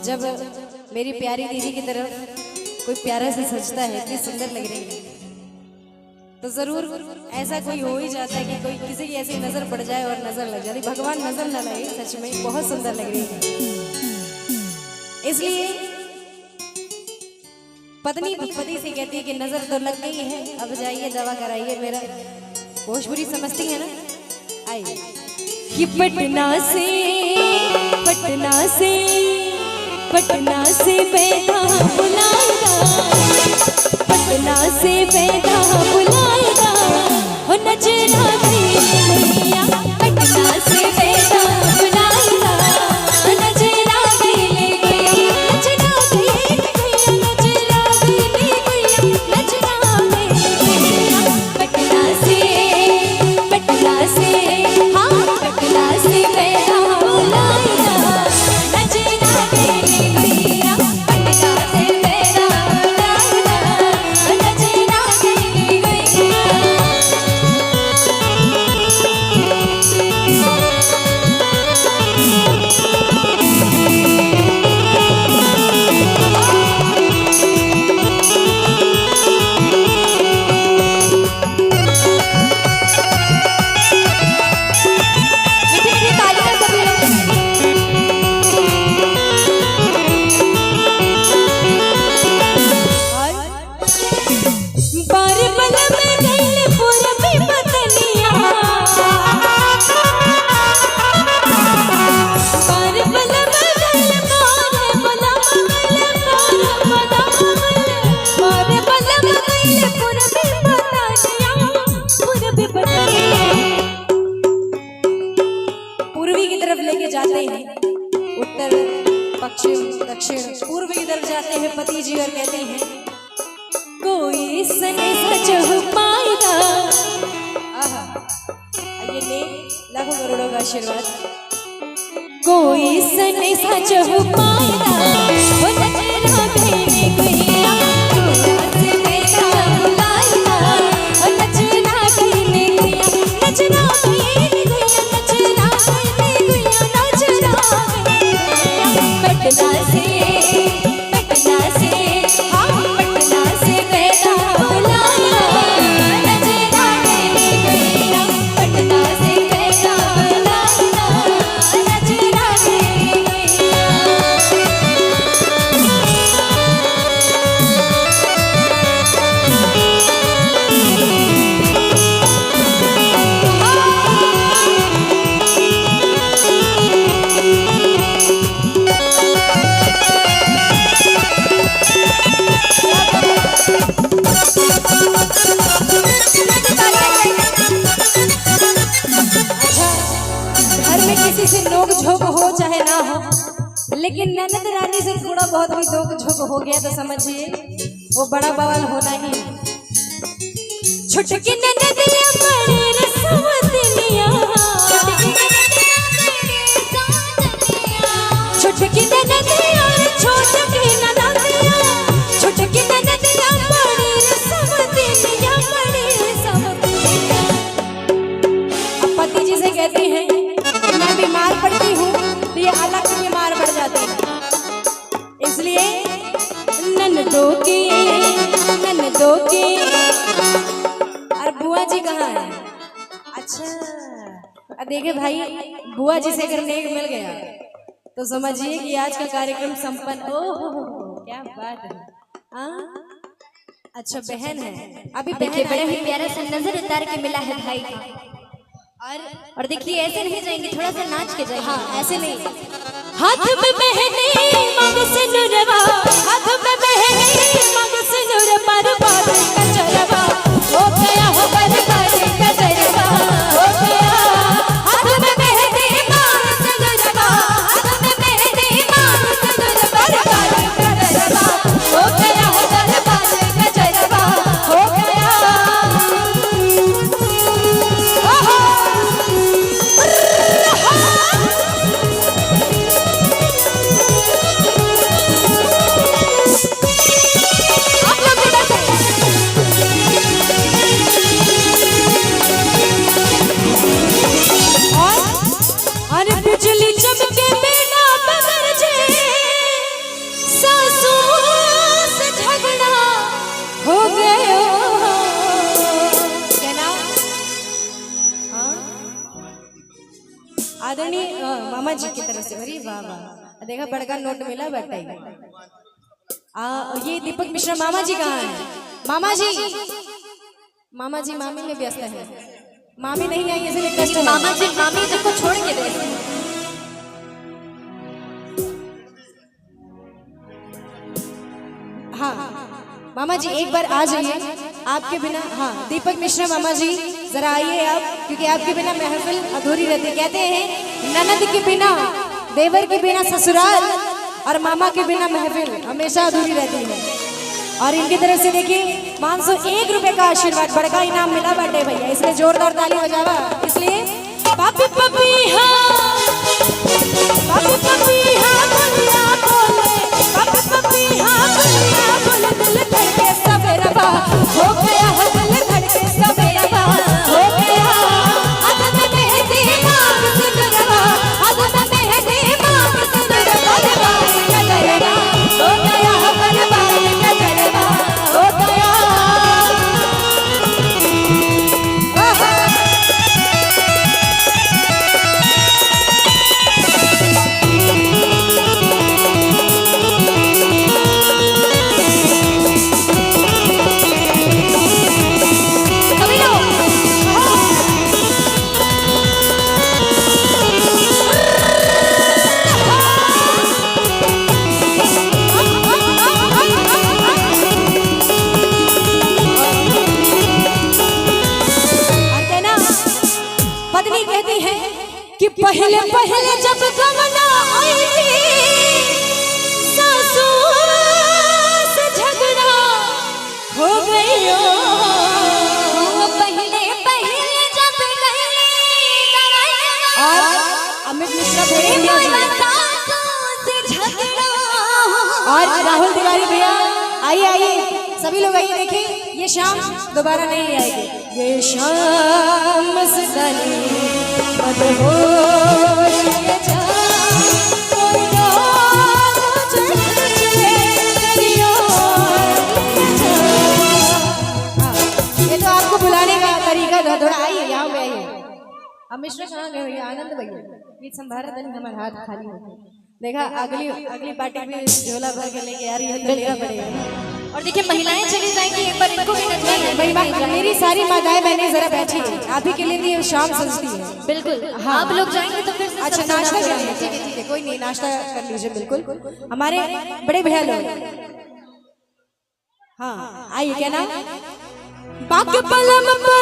जब मेरी प्यारी दीदी की तरफ कोई प्यारा से सजता है, इतनी सुंदर लग रही है, तो जरूर ऐसा कोई हो ही जाता है कि कोई किसी की ऐसी नजर पड़ जाए और नजर लग जाती। भगवान नजर न लगे, सच में बहुत सुंदर लग रही है। इसलिए पत्नी पति से कहती है कि नजर तो लग गई है, अब जाइए दवा कराइए। मेरा भोजपुरी समझती है ना? आइए। कि पटना से पैदा बुलाएगा, पटना से पैदा बुलाएगा, हो नजरा गैया, पटना से पैदा बुलाएगा, नजरा गैया, नजरा गैया, नजरा गैया, नजरा गैया, पटना से हाँ पटना से पैदा बुलाएगा, नजरा गैया, पटना से पैदा बुलाएगा, नजरा गैया। पूर्वी की तरफ लेके जाते हैं, उत्तर पश्चिम दक्षिण पूर्व की तरफ जाते हैं पति जी और कहते हैं कोई सने सच हो पाएगा। ये ले लाखों करोड़ों का आशीर्वाद। कोई सने सच हो पाएगा, वो नजरा गैया, गैया, से पैदा बुलाएगा, वो नजरा गैया, नजरा गैया, नजरा गैया, नजरा गैया, पटना से हाँ पटना से पैदा बुलाएगा, नजरा गैया, पटना से पैदा बुलाएगा, नजरा गैया। घर में किसी से नोक झोंक हो चाहे ना हो, लेकिन ननद रानी से थोड़ा बहुत भी नोक झोंक हो गया तो समझिए वो बड़ा बवाल होना ही। छुटकी ननदिया बड़े रसवंतिया, छुटकी ननदिया छोटकी ननदिया, छुटकी ननदिया बड़े रसवंतिया, बड़े रसवंतिया। अब पति जी से कहती हैं मैं बीमार पड़ती हूँ तो ये अलग से बीमार पड़ जाते हैं, इसलिए ननदों की और बुआ जी कहाँ है? अच्छा देखे भाई, बुआ जी से अगर नेक मिल गया तो समझिए कि आज का कार्यक्रम संपन्न। ओह क्या बात है। हाँ अच्छा बहन है, अभी देखिए बड़े ही प्यारा सा नजर उतार के मिला है भाई का। और देखिए ऐसे नहीं जाएंगे, थोड़ा सा नाच के जाएंगे। हाँ ऐसे नहीं। हाथ में बहने मग से नुरवा, हाथ में बहने मग से नुर पर बात कचरवा हो गया, हो बर्बाद कचरवा हो गया। हाथ में बहने मग से नुरवा, हाथ में बहने मग से नुर पर बात कचरवा हो गया, हो बर्बाद कचरवा हो गया। आदरणीय मामा जी की तरफ से। अरे वाह वाह, देखा बड़का नोट मिला बेटा। ये दीपक मिश्रा मामा जी कहाँ हैं? मामा जी मामी में व्यस्त है, मामी नहीं आई इसलिए कष्ट है। मामा जी को छोड़ के दे। हाँ मामा जी एक बार आ जाइए, आपके बिना। हाँ दीपक मिश्रा मामा जी जरा आइए आप, क्योंकि आपके बिना महफिल अधूरी रहती है। कहते हैं ननद के बिना, देवर के बिना ससुराल, और मामा के बिना महफिल हमेशा अधूरी रहती है। और इनकी तरफ से देखिए 501 रुपए का आशीर्वाद, बड़का इनाम मिला बर्थडे भैया, इसलिए जोरदार ताली बजावा। इसलिए पापी पपी हाँ, पापी पपी हाँ बोलिया बोले, पापी पपी हाँ बोलिया बोले, दिल धड़के सवेरा हो गया है, दिल धड़के सवेरा हो गया। हाथ में मेहंदी मांग सिंदूरवा, हाथ में मेहंदी मांग सिंदूरवा, बरबाद का गरबा हो गया, बरबाद का गरबा हो गया। पत्नी कहती है कि पहले पहले जब गमना आई थी, सासू से झगड़ा हो गया। पहले पहले जब गई और अमित मिश्रा भैया से झगड़ा, और राहुल तिवारी भैया आइए आइए, सभी लोग आइए। देखिए ये शाम दोबारा नहीं आएगी, ये शाम मस्तानी मदहोश ये जाम, कोई रात चले दरिया ये जाम। हाँ, ये तो आपको बुलाने का तरीका था, थोड़ा आइए यहाँ पे आइए। अब मिश्रा कहाँ गए भैया? आनंद भैया गीत संभारा था, हमारे हाथ खाली हो गए। देखा अगली पार्टी में झोला भर के लेके आ रही है, तो लेना पड़ेगा। और देखिए महिलाएं चली जाएंगी, एक बार इनको भी नचवाइए। मेरी सारी माताएं बहनें जरा बैठी हैं, आप ही के लिए भी शाम सजती है। बिल्कुल हाँ। आप लोग जाएंगे तो फिर से अच्छा सब नाश्ता सुना करिए, ठीक है कोई नहीं, नाश्ता कर लीजिए बिल्कुल। हमारे बड़े भैया लोग, हाँ आइए। क्या नाम? बाकी पलम पर